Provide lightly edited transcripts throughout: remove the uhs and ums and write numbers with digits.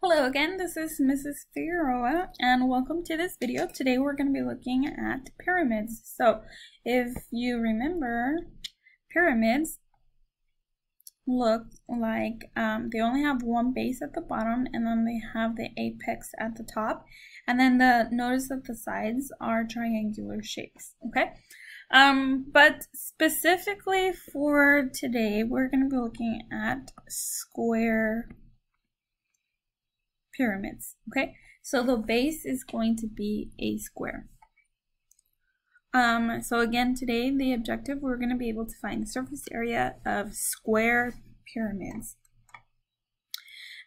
Hello again, this is Mrs. Figueroa and welcome to this video. Today we're going to be looking at pyramids. So if you remember, pyramids look like they only have one base at the bottom and then they have the apex at the top, and then notice that the sides are triangular shapes, okay? But specifically for today we're going to be looking at square pyramids, okay? So the base is going to be a square. So again, today the objective, we're going to be able to find the surface area of square pyramids.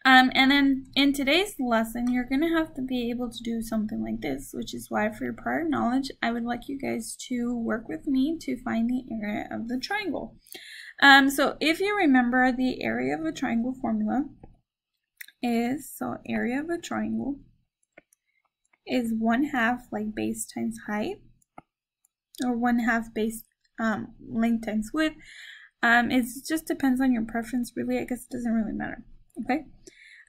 And then in today's lesson, you're going to have to be able to do something like this, which is why for your prior knowledge, I would like you guys to work with me to find the area of the triangle. So if you remember, the area of a triangle formula is, so area of a triangle is 1/2 like base times height, or 1/2 base length times width. It just depends on your preference, really. I guess it doesn't really matter, okay?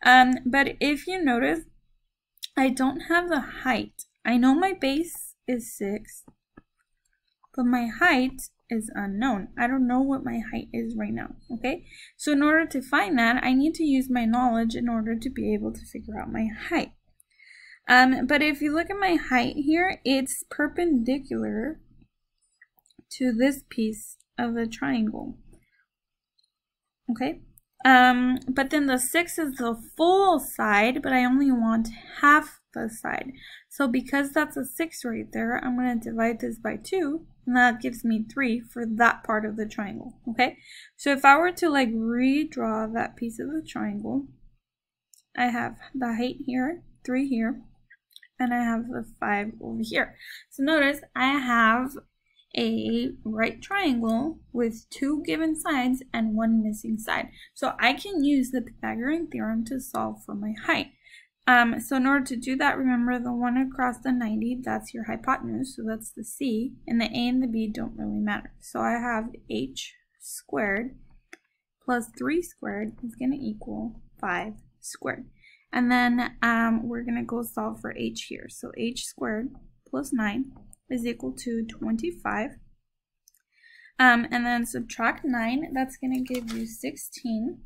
But if you notice, I don't have the height. I know my base is 6, but my height is unknown. I don't know what my height is right now, okay? So in order to find that, I need to use my knowledge in order to be able to figure out my height. But if you look at my height here, it's perpendicular to this piece of the triangle, okay? But then the 6 is the full side, but I only want half the side. So because that's a 6 right there, I'm going to divide this by 2, and that gives me 3 for that part of the triangle, okay? So if I were to like redraw that piece of the triangle, I have the height here, 3 here, and I have the 5 over here. So notice I have a right triangle with 2 given sides and 1 missing side. So I can use the Pythagorean theorem to solve for my height. So in order to do that, remember the one across the 90, that's your hypotenuse, so that's the C, and the A and the B don't really matter. So I have h squared plus 3 squared is going to equal 5 squared. And then we're going to go solve for h here. So h squared plus 9 is equal to 25. And then subtract 9, that's going to give you 16.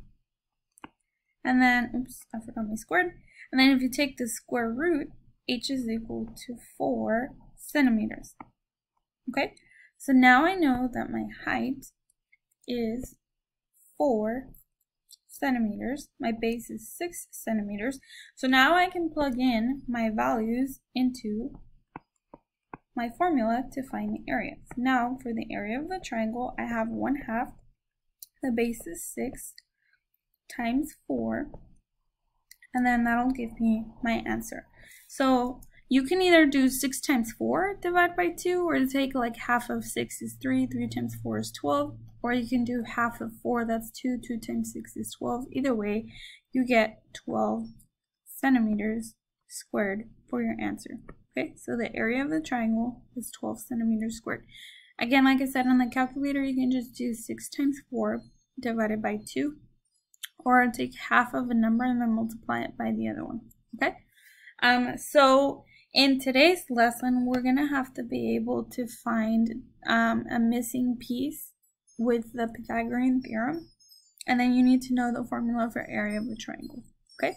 And then, oops, I forgot my squared. And then if you take the square root, h is equal to 4 centimeters. Okay, so now I know that my height is 4 centimeters. My base is 6 centimeters. So now I can plug in my values into my formula to find the area. So now for the area of the triangle, I have 1/2. The base is 6 times 4. And then that'll give me my answer. So you can either do 6 times 4 divided by 2, or to take like half of 6 is 3, 3 times 4 is 12, or you can do half of 4, that's 2, 2 times 6 is 12. Either way, you get 12 centimeters squared for your answer. Okay, so the area of the triangle is 12 centimeters squared. Again, like I said, on the calculator, you can just do 6 times 4 divided by 2, or take half of a number and then multiply it by the other one, okay? So in today's lesson, we're gonna have to be able to find a missing piece with the Pythagorean theorem, and then you need to know the formula for area of a triangle, okay?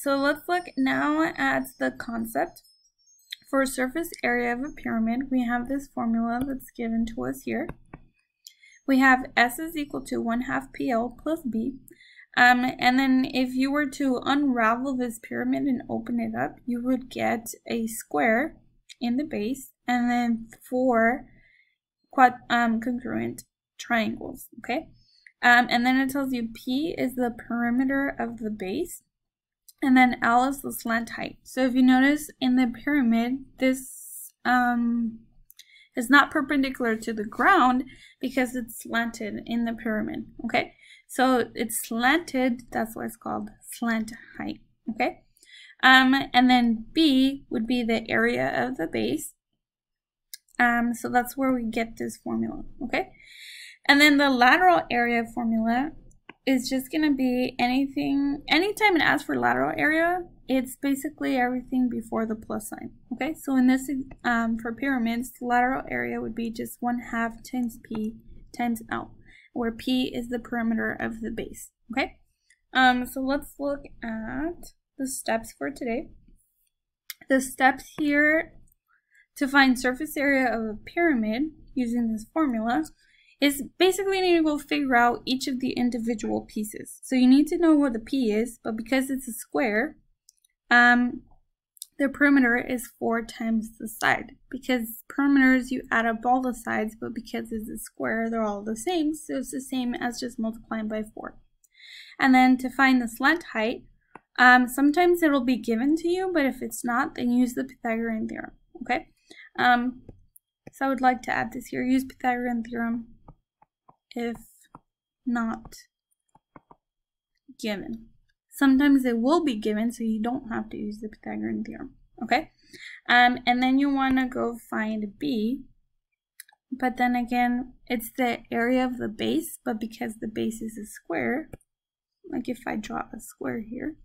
So let's look now at the concept. For surface area of a pyramid, we have this formula that's given to us here. We have S is equal to 1/2 PL plus B. And then if you were to unravel this pyramid and open it up, you would get a square in the base and then 4 congruent triangles, okay? And then it tells you P is the perimeter of the base, and then L is the slant height. So if you notice in the pyramid, this is not perpendicular to the ground because it's slanted in the pyramid, okay? So it's slanted, that's why it's called slant height, okay? And then B would be the area of the base. So that's where we get this formula, okay? And then the lateral area formula is just going to be anything, anytime it asks for lateral area, it's basically everything before the plus sign. Okay, so in this, for pyramids, the lateral area would be just 1/2 times P times L, where P is the perimeter of the base. Okay, so let's look at the steps for today. The steps here to find surface area of a pyramid using this formula is basically you need to go figure out each of the individual pieces. So you need to know what the P is, but because it's a square, the perimeter is 4 times the side. Because perimeters, you add up all the sides, but because it's a square, they're all the same, so it's the same as just multiplying by 4. And then to find the slant height, sometimes it'll be given to you, but if it's not, then use the Pythagorean theorem, okay? So I would like to add this here, use Pythagorean theorem if not given. Sometimes it will be given, so you don't have to use the Pythagorean theorem, okay? And then you want to go find B, but then again, it's the area of the base, but because the base is a square, like if I draw a square here,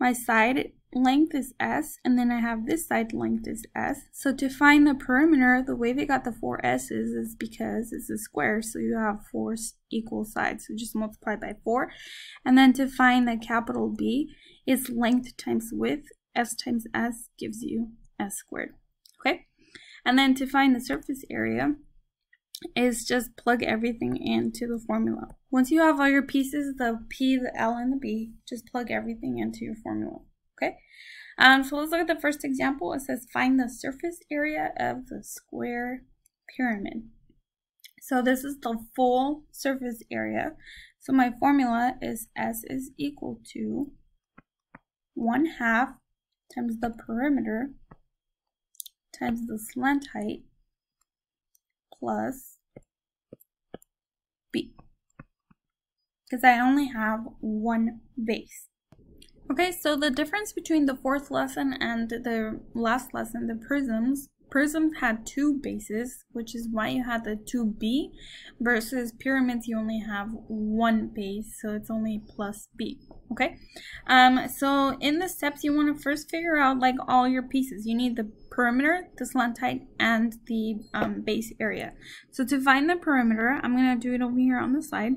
my side length is S, and then I have this side length is S. So to find the perimeter, the way they got the 4 S's is because it's a square, so you have 4 equal sides. So just multiply by 4. And then to find the capital B, is length times width. S times S gives you S squared. Okay? And then to find the surface area, is just plug everything into the formula. Once you have all your pieces, the P, the L, and the B, just plug everything into your formula. Okay, so let's look at the first example. It says find the surface area of the square pyramid. So this is the full surface area. So my formula is S is equal to 1/2 times the perimeter times the slant height plus B, because I only have one base. Okay, so the difference between the 4th lesson and the last lesson, the prisms had 2 bases, which is why you had the 2B, versus pyramids you only have 1 base, so it's only plus B. Okay, so in the steps you want to first figure out like all your pieces. You need the perimeter, the slant height, and the base area. So to find the perimeter, I'm going to do it over here on the side.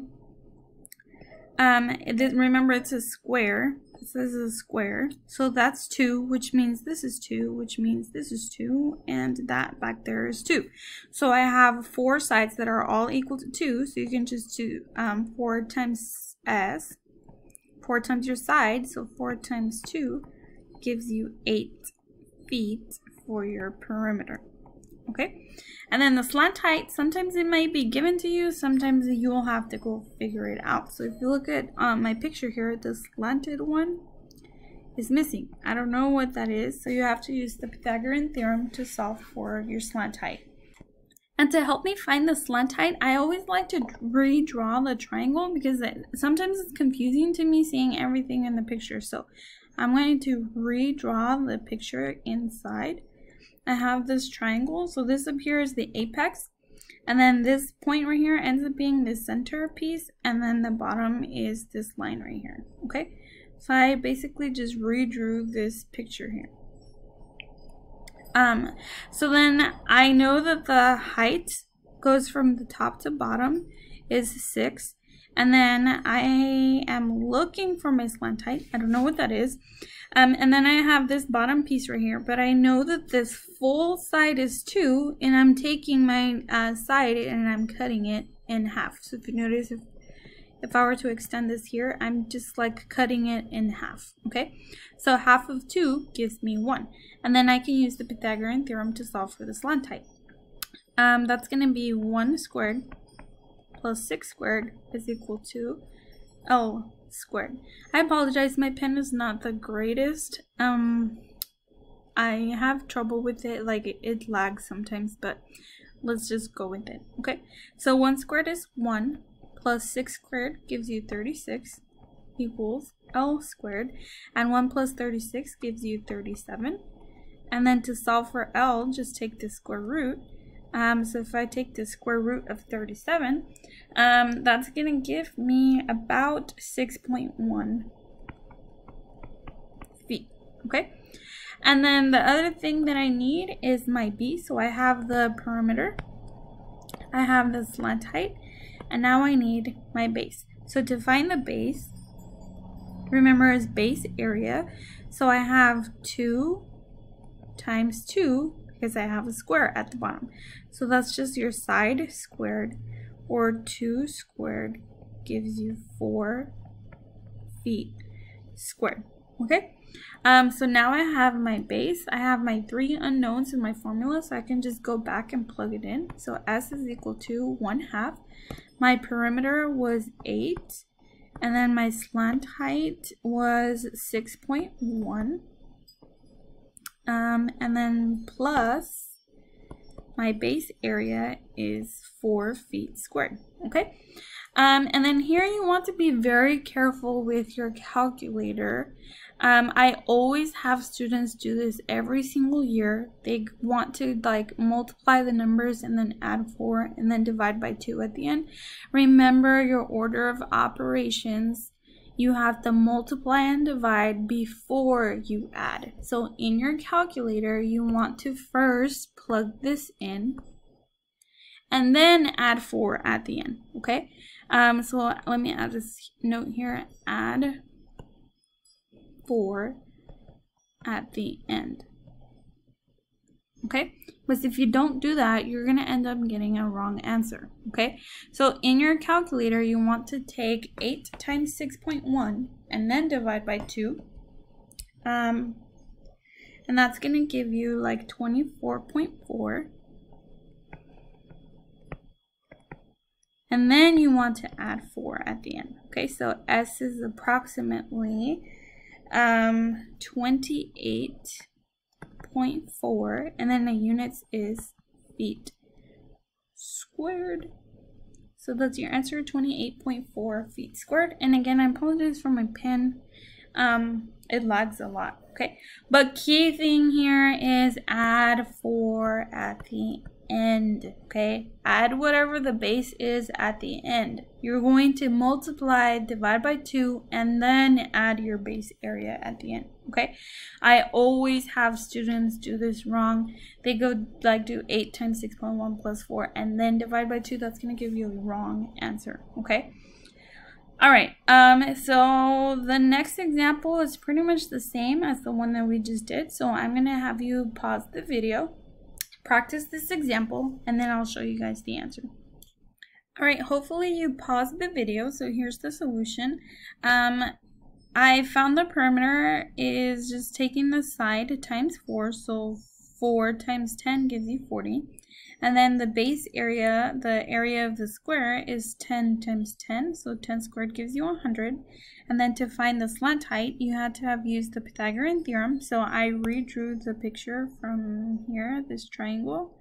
Remember it's a square. This is a square, so that's 2, which means this is 2, which means this is 2, and that back there is 2. So I have 4 sides that are all equal to 2, so you can just do 4 times S, 4 times your side, so 4 times 2 gives you 8 feet for your perimeter. Okay, and then the slant height, sometimes it might be given to you, sometimes you'll have to go figure it out. So if you look at my picture here, the slanted one is missing. I don't know what that is, so you have to use the Pythagorean theorem to solve for your slant height. And to help me find the slant height, I always like to redraw the triangle because sometimes it's confusing to me seeing everything in the picture. So I'm going to redraw the picture inside. I have this triangle, so this up here is the apex, and then this point right here ends up being the center piece, and then the bottom is this line right here. Okay, so I basically just redrew this picture here. So then I know that the height goes from the top to bottom is 6, and then I am looking for my slant height. I don't know what that is. And then I have this bottom piece right here, but I know that this full side is 2, and I'm taking my side and I'm cutting it in half. So if you notice, if I were to extend this here, I'm just like cutting it in half, okay? So half of 2 gives me 1. And then I can use the Pythagorean theorem to solve for the slant height. That's going to be 1 squared plus 6 squared is equal to L squared. I apologize, my pen is not the greatest. I have trouble with it, like it lags sometimes, but let's just go with it. Okay, so 1 squared is 1 plus 6 squared gives you 36 equals L squared, and 1 plus 36 gives you 37. And then to solve for L, just take the square root. So if I take the square root of 37, that's going to give me about 6.1 feet, okay? And then the other thing that I need is my b. So I have the perimeter, I have the slant height, and now I need my base. So to find the base, remember is base area. So I have 2 times 2 because I have a square at the bottom. So that's just your side squared, or 2 squared gives you 4 feet squared, okay? So now I have my base. I have my 3 unknowns in my formula, so I can just go back and plug it in. So S is equal to 1/2. My perimeter was 8, and then my slant height was 6.1. And then plus my base area is 4 feet squared, okay? And then here you want to be very careful with your calculator. I always have students do this every single year. They want to like multiply the numbers and then add 4 and then divide by 2 at the end. Remember your order of operations. You have to multiply and divide before you add. So in your calculator, you want to first plug this in and then add 4 at the end, okay? So let me add this note here, add 4 at the end, okay? Because if you don't do that, you're gonna end up getting a wrong answer, okay? So in your calculator, you want to take 8 times 6.1 and then divide by 2. And that's gonna give you like 24.4. And then you want to add 4 at the end, okay? So S is approximately 28.4, and then the units is feet squared. So that's your answer, 28.4 feet squared. And again, I apologize for my pen. It lags a lot, okay? But key thing here is add 4 at the end, okay? Add whatever the base is at the end. You're going to multiply, divide by 2, and then add your base area at the end, okay? I always have students do this wrong. They go like do 8 times 6.1 plus 4 and then divide by 2. That's going to give you a wrong answer, okay? All right, so the next example is pretty much the same as the one that we just did. So I'm going to have you pause the video, practice this example, and then I'll show you guys the answer. All right, hopefully you paused the video. So here's the solution. I found the perimeter is just taking the side times 4. So 4 times 10 gives you 40. And then the base area, the area of the square, is 10 times 10. So 10 squared gives you 100. And then to find the slant height, you had to have used the Pythagorean theorem. So I redrew the picture from here, this triangle.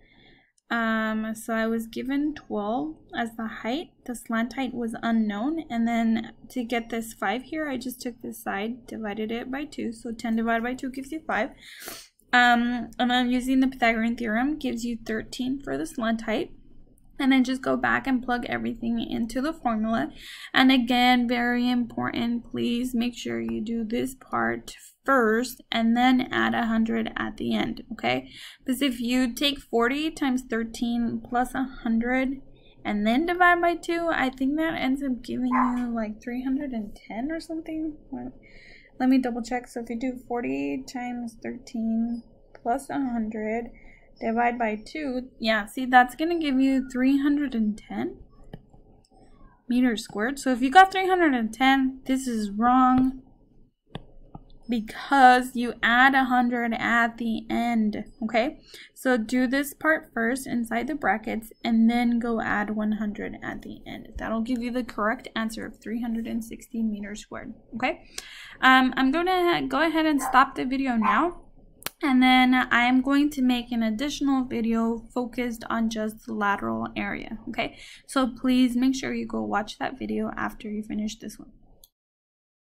So I was given 12 as the height. The slant height was unknown. And then to get this 5 here, I just took this side, divided it by 2. So 10 divided by 2 gives you 5. And then using the Pythagorean theorem gives you 13 for the slant height. And then just go back and plug everything into the formula. And again, very important, please make sure you do this part first and then add 100 at the end, okay? Because if you take 40 times 13 plus 100 and then divide by 2, I think that ends up giving you like 310 or something. Let me double check. So if you do 40 times 13 plus 100, divide by 2, yeah, see, that's going to give you 310 meters squared. So if you got 310, this is wrong because you add 100 at the end, okay? So do this part first inside the brackets and then go add 100 at the end. That'll give you the correct answer of 360 meters squared, okay? I'm going to go ahead and stop the video now. And then I am going to make an additional video focused on just the lateral area, okay? So please make sure you go watch that video after you finish this one.